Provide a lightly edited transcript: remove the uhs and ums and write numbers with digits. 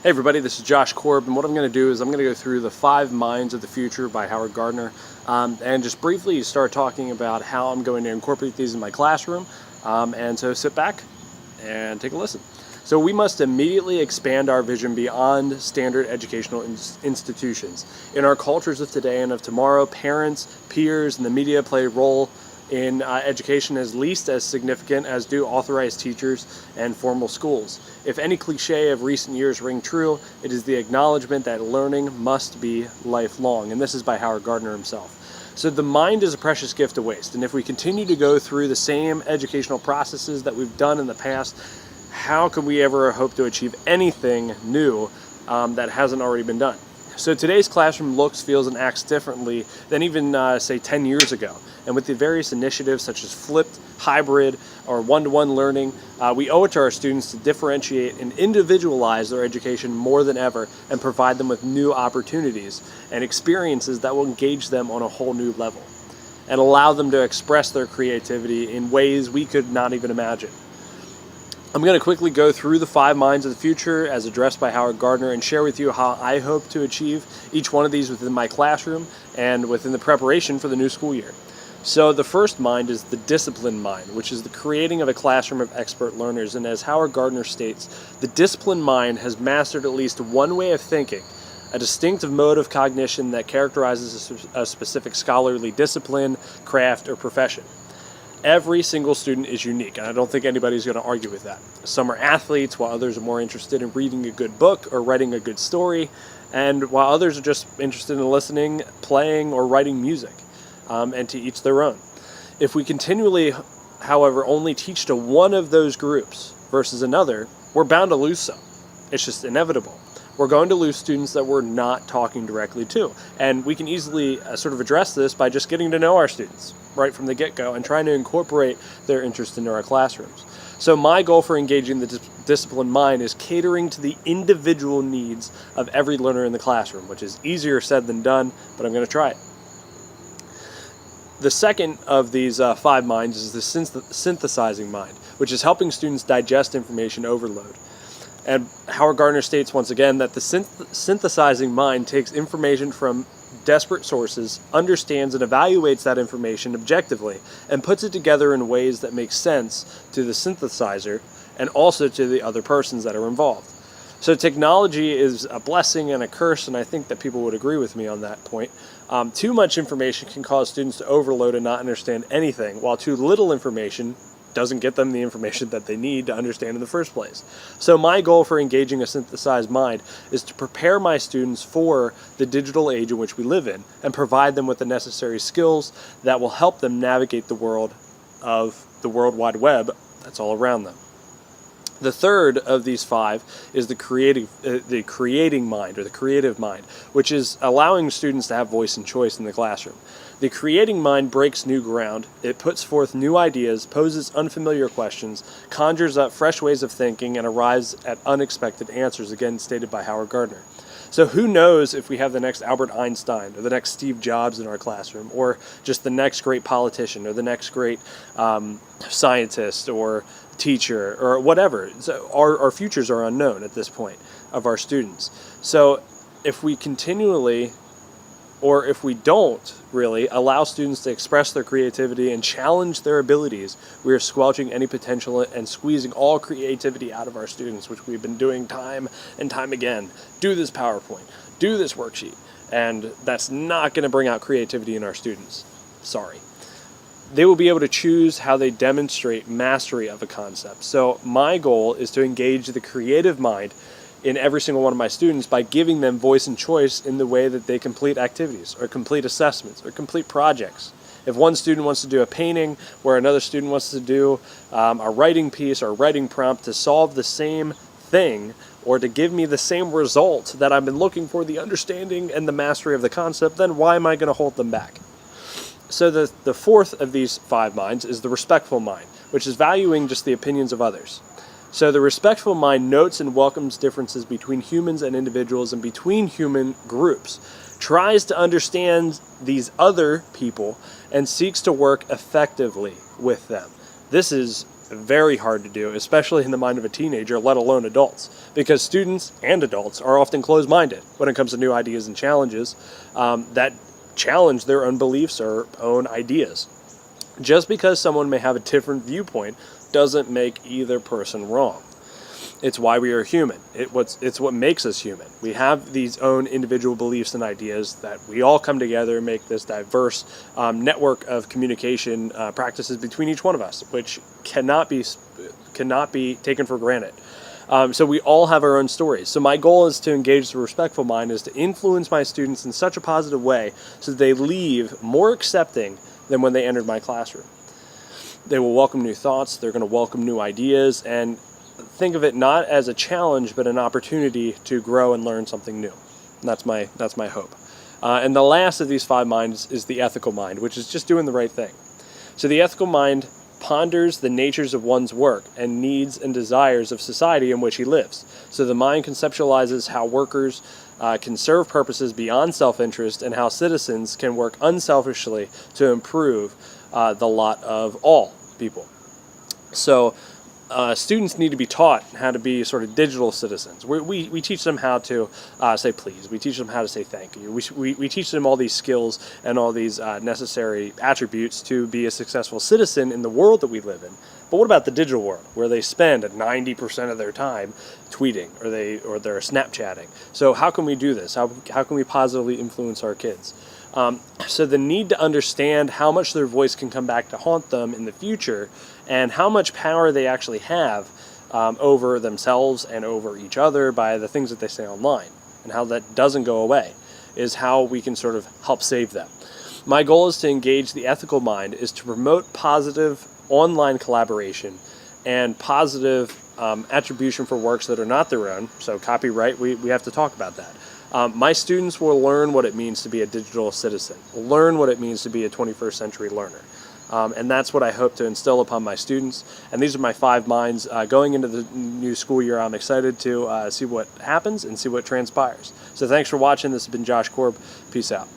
Hey everybody, this is Josh Korb, and what I'm going to do is I'm going to go through the 5 Minds of the Future by Howard Gardner, and just briefly start talking about how I'm going to incorporate these in my classroom, and so sit back and take a listen. So we must immediately expand our vision beyond standard educational institutions. In our cultures of today and of tomorrow, parents, peers, and the media play a role in education as least as significant as do authorized teachers and formal schools. If any cliche of recent years ring true, it is the acknowledgement that learning must be lifelong, and this is by Howard Gardner himself. So the mind is a precious gift to waste, and if we continue to go through the same educational processes that we've done in the past, how can we ever hope to achieve anything new that hasn't already been done? So today's classroom looks, feels, and acts differently than even, say, 10 years ago. And with the various initiatives such as flipped, hybrid, or one-to-one learning, we owe it to our students to differentiate and individualize their education more than ever and provide them with new opportunities and experiences that will engage them on a whole new level and allow them to express their creativity in ways we could not even imagine. I'm going to quickly go through the 5 Minds of the Future as addressed by Howard Gardner and share with you how I hope to achieve each one of these within my classroom and within the preparation for the new school year. So the first mind is the disciplined mind, which is the creating of a classroom of expert learners. And as Howard Gardner states, the disciplined mind has mastered at least one way of thinking, a distinctive mode of cognition that characterizes a specific scholarly discipline, craft, or profession. Every single student is unique, and I don't think anybody's going to argue with that. Some are athletes, while others are more interested in reading a good book or writing a good story, and while others are just interested in listening, playing, or writing music, and to each their own. If we continually, however, only teach to one of those groups versus another, we're bound to lose some. It's just inevitable. We're going to lose students that we're not talking directly to, and we can easily sort of address this by just getting to know our students right from the get-go and trying to incorporate their interest into our classrooms. So my goal for engaging the disciplined mind is catering to the individual needs of every learner in the classroom, which is easier said than done, but I'm going to try it. The second of these 5 minds is the synthesizing mind, which is helping students digest information overload. And Howard Gardner states once again that the synthesizing mind takes information from disparate sources, understands and evaluates that information objectively, and puts it together in ways that make sense to the synthesizer and also to the other persons that are involved. So technology is a blessing and a curse, and I think that people would agree with me on that point. Too much information can cause students to overload and not understand anything, while too little information doesn't get them the information that they need to understand in the first place. So my goal for engaging a synthesized mind is to prepare my students for the digital age in which we live in and provide them with the necessary skills that will help them navigate the world of the World Wide Web that's all around them. The third of these 5 is the creating mind, or the creative mind, which is allowing students to have voice and choice in the classroom. The creating mind breaks new ground. It puts forth new ideas, poses unfamiliar questions, conjures up fresh ways of thinking, and arrives at unexpected answers, again stated by Howard Gardner. So who knows if we have the next Albert Einstein or the next Steve Jobs in our classroom, or just the next great politician or the next great scientist or teacher or whatever. So our futures are unknown at this point of our students. So if we continually, or if we don't really, allow students to express their creativity and challenge their abilities, we are squelching any potential and squeezing all creativity out of our students, which we've been doing time and time again. Do this PowerPoint, do this worksheet, and that's not going to bring out creativity in our students. Sorry. They will be able to choose how they demonstrate mastery of a concept. So my goal is to engage the creative mind in every single one of my students by giving them voice and choice in the way that they complete activities or complete assessments or complete projects. If one student wants to do a painting where another student wants to do a writing piece or a writing prompt to solve the same thing or to give me the same result that I've been looking for, the understanding and the mastery of the concept, then why am I going to hold them back? So the fourth of these 5 minds is the respectful mind, which is valuing just the opinions of others. So the respectful mind notes and welcomes differences between humans and individuals and between human groups, tries to understand these other people, and seeks to work effectively with them. This is very hard to do, especially in the mind of a teenager, let alone adults, because students and adults are often closed-minded when it comes to new ideas and challenges that challenge their own beliefs or own ideas. Just because someone may have a different viewpoint doesn't make either person wrong. It's why we are human. It's what makes us human. We have these own individual beliefs and ideas that we all come together and make this diverse network of communication practices between each one of us, which cannot be taken for granted. So we all have our own stories. So my goal is to engage the respectful mind, is to influence my students in such a positive way so that they leave more accepting than when they entered my classroom. They will welcome new thoughts, they're going to welcome new ideas, and think of it not as a challenge, but an opportunity to grow and learn something new. And that's my hope. And the last of these 5 minds is the ethical mind, which is just doing the right thing. So the ethical mind ponders the natures of one's work and needs and desires of society in which he lives. So the mind conceptualizes how workers can serve purposes beyond self-interest and how citizens can work unselfishly to improve the lot of all people. So students need to be taught how to be sort of digital citizens. We teach them how to say please. We teach them how to say thank you. We teach them all these skills and all these necessary attributes to be a successful citizen in the world that we live in. But what about the digital world, where they spend 90% of their time tweeting or they're Snapchatting? So how can we do this? How can we positively influence our kids? So the need to understand how much their voice can come back to haunt them in the future and how much power they actually have over themselves and over each other by the things that they say online, and how that doesn't go away is how we can sort of help save them. My goal is to engage the ethical mind, is to promote positive online collaboration and positive attribution for works that are not their own. So copyright, we have to talk about that. My students will learn what it means to be a digital citizen, learn what it means to be a 21st century learner. And that's what I hope to instill upon my students. And these are my 5 minds. Going into the new school year, I'm excited to see what happens and see what transpires. So thanks for watching. This has been Josh Korb. Peace out.